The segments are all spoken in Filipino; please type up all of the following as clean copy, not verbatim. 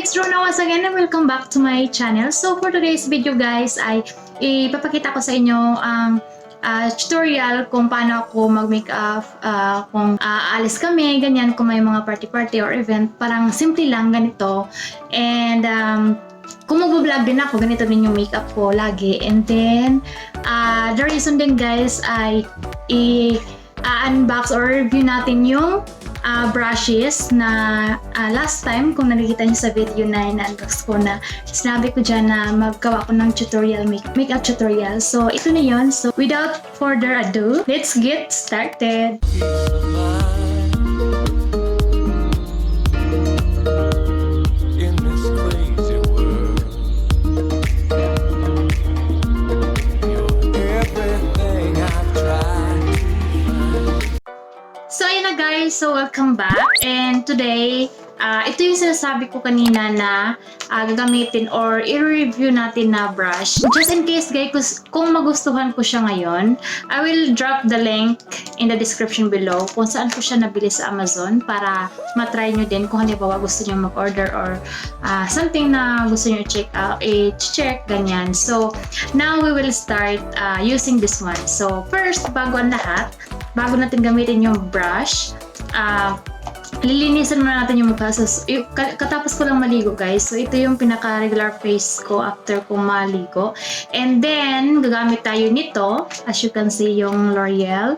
it's Rona once again and welcome back to my channel. So for today's video guys ay ipapakita ko sa inyo ang tutorial kung paano ako mag-makeup kung aalis kami, ganyan, kung may mga party or event, parang simple lang ganito. And kung mag-vlog din ako, ganito din yung makeup ko lagi. And then the reason din guys ay i-unbox or review natin yung brushes na last time kung nakikita niyo sa video na ina-unbox ko, na sinabi ko dyan na maggawa ko ng tutorial, makeup tutorial. So ito na yun. So without further ado, let's get started. So ayun na guys, so welcome back, and today ito yung sinasabi ko kanina na gagamitin or i-review natin na brush. Just in case guys, kung magustuhan ko siya ngayon, I will drop the link in the description below kung saan ko siya nabili sa Amazon para matry nyo din kung halimbawa gusto nyo mag-order or something na gusto nyo check, ganyan. So now we will start using this one. So first, bago natin gamitin yung brush, lilinisan muna natin yung mukha. So, katapos ko lang maligo guys. So ito yung pinaka-regular face ko after kong maligo. And then, gagamit tayo nito. As you can see, yung L'Oreal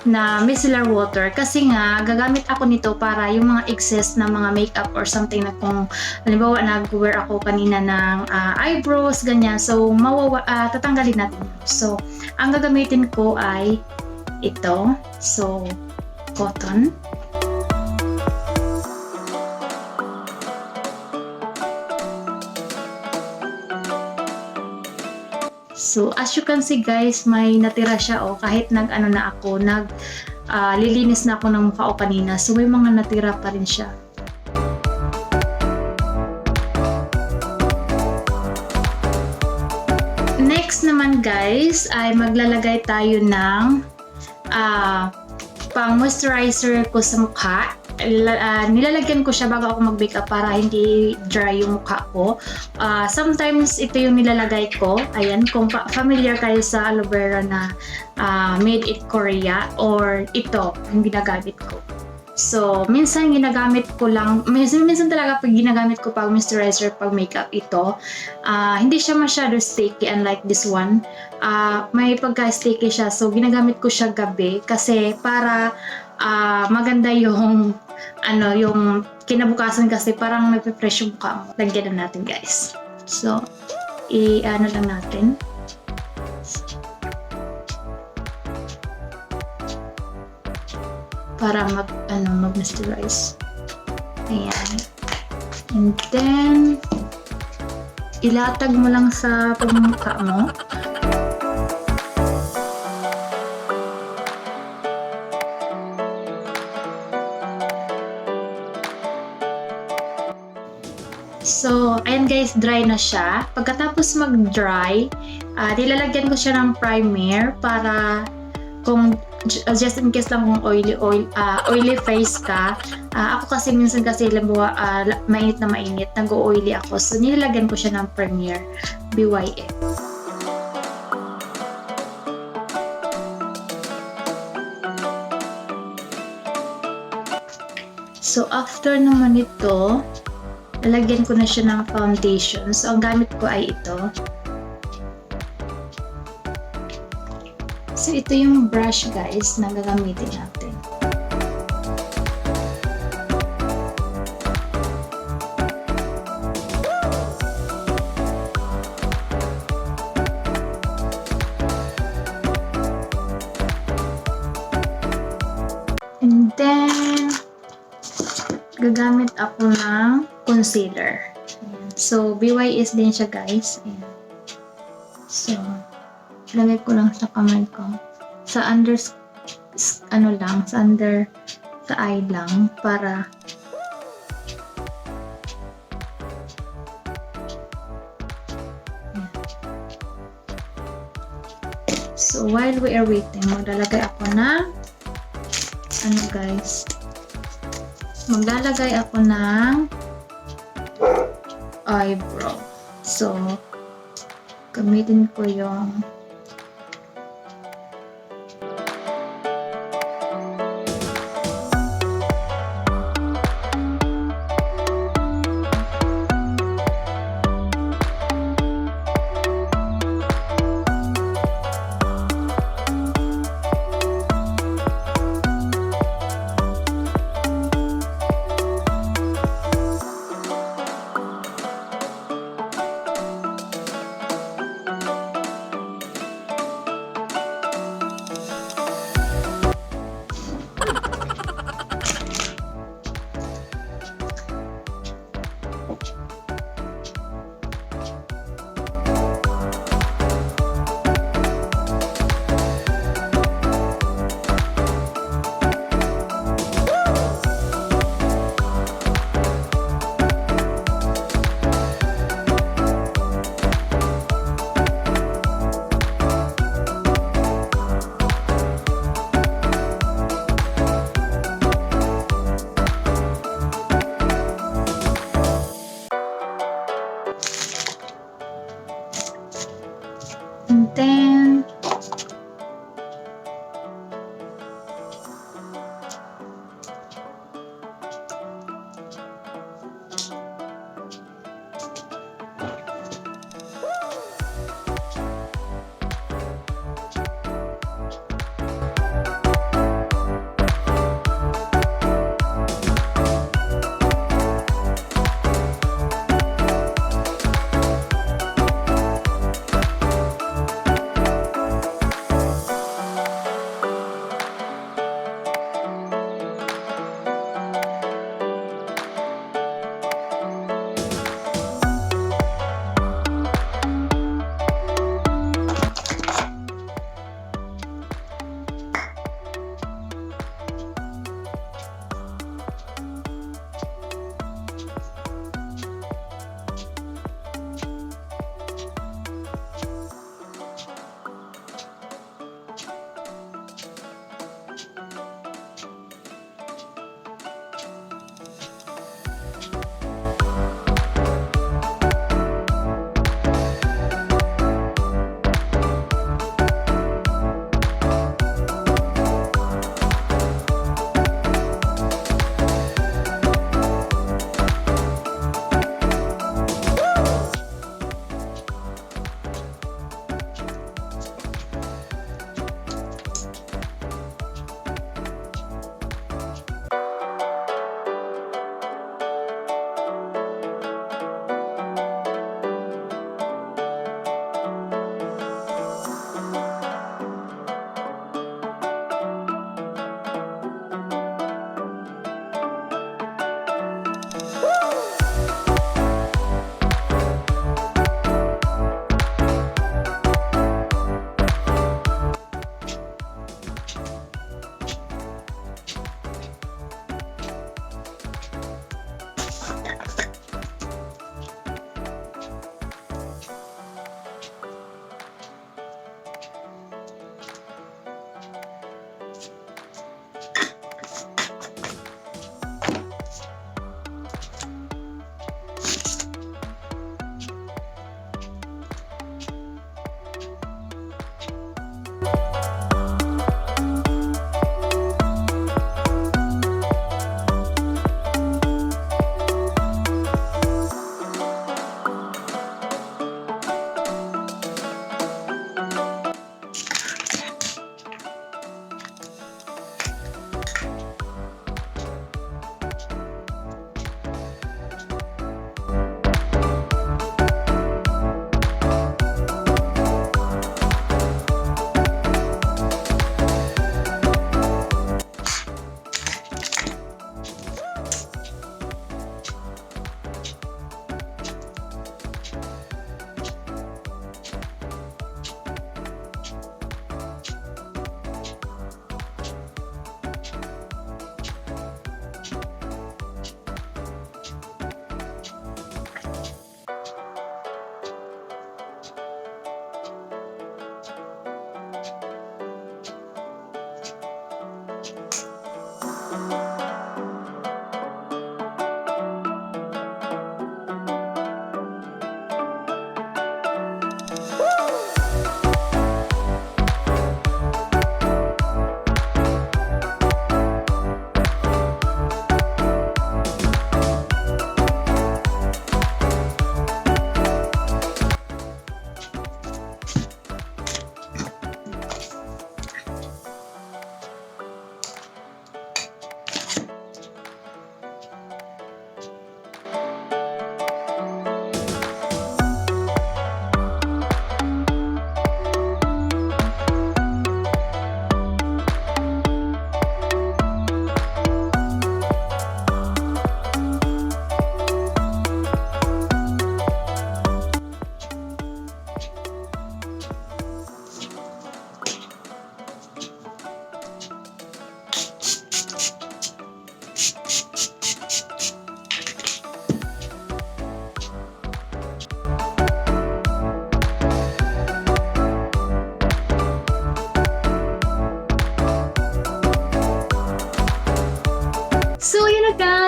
na micellar water. Kasi nga, gagamit ako nito para yung mga excess na mga makeup or something na kung halimbawa nag-wear ako kanina ng eyebrows, ganyan. So, tatanggalin natin. So, ang gagamitin ko ay ito. So, cotton. So, as you can see guys, may natira siya kahit lilinis na ako ng mukha kanina. So, may mga natira pa rin siya. Next naman guys, ay maglalagay tayo ng pang moisturizer ko sa mukha. Nilalagyan ko siya bago ako mag-makeup para hindi dry yung mukha ko. Sometimes ito yung nilalagay ko. Ayan, kung familiar kayo sa aloe vera na made in Korea, or ito yung ginagamit ko. So, minsan ginagamit ko lang, minsan talaga pag ginagamit ko pag moisturizer, pag makeup ito, hindi siya masyado sticky unlike this one. May pagka-sticky siya, so ginagamit ko siya gabi kasi para maganda yung yung kinabukasan kasi parang nagpe-fresh yung mukha mo. Lagyan na natin guys. So, lang natin. Para mag-moisturize. Ayan. And then, ilatag mo lang sa pagmumukha mo. So, ayan guys, dry na siya. Pagkatapos mag-dry, nilalagyan ko siya ng primer para kung just in case lang kung oily face ka. Ako kasi minsan limbawa mainit na mainit, nag-oily ako. So nilalagyan ko siya ng primer, BYF. So after naman ito, lalagyan ko na siya ng foundation. So ang gamit ko ay ito. So ito yung brush guys na gagamitin natin. And then gagamit ako ng concealer. So BYS din siya guys. Ayan. So lagay ko lang sa kamay ko. Sa sa eye lang para So while we are waiting, maglalagay ako ng maglalagay ako ng eyebrow. So, gamitin ko yung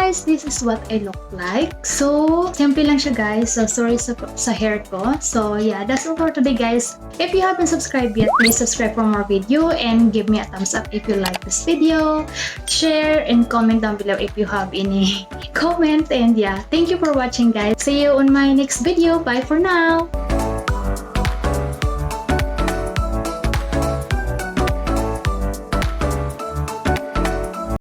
guys, this is what I look like. So, simple lang siya guys. So, sorry sa hair ko. So, yeah, that's all for today guys. If you haven't subscribed yet, please subscribe for more video and give me a thumbs up if you like this video. Share and comment down below if you have any comment. And yeah, thank you for watching guys. See you on my next video. Bye for now.